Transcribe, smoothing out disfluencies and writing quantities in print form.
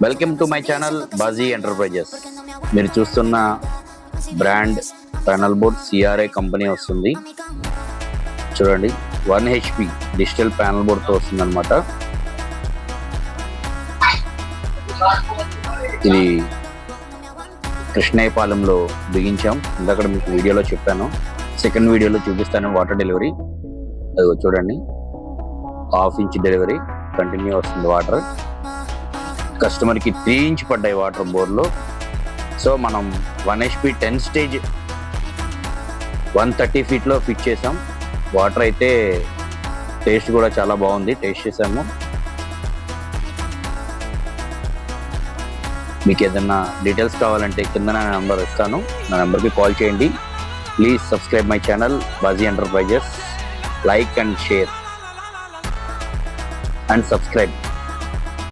Welcome to my channel Baji enterprises. మీరు చూస్తున్న brand panel board CRI company వస్తుంది. చూడండి, 1 HP డిజిటల్ ప్యానల్ బోర్డ్తో వస్తుంది అనమాట. ఇది కృష్ణయ్యపాలెంలో బిగించాం. ఇందాక మీకు వీడియోలో చెప్పాను, సెకండ్ వీడియోలో చూపిస్తాను. వాటర్ డెలివరీ అది చూడండి, 1/2 ఇంచ్ డెలివరీ కంటిన్యూ వస్తుంది. వాటర్ కస్టమర్కి 3 ఇంచ్ పడ్డాయి వాటర్ బోర్లో. సో మనం 1 HP 10 స్టేజ్ 130 ఫీట్లో ఫిట్ చేసాం. వాటర్ అయితే టేస్ట్ కూడా చాలా బాగుంది, టేస్ట్ చేసాము. మీకు ఏదన్నా డీటెయిల్స్ కావాలంటే కింద నా నెంబర్ ఇస్తాను, నా నెంబర్కి కాల్ చేయండి. Please subscribe my channel Baji enterprises. Like and share and subscribe.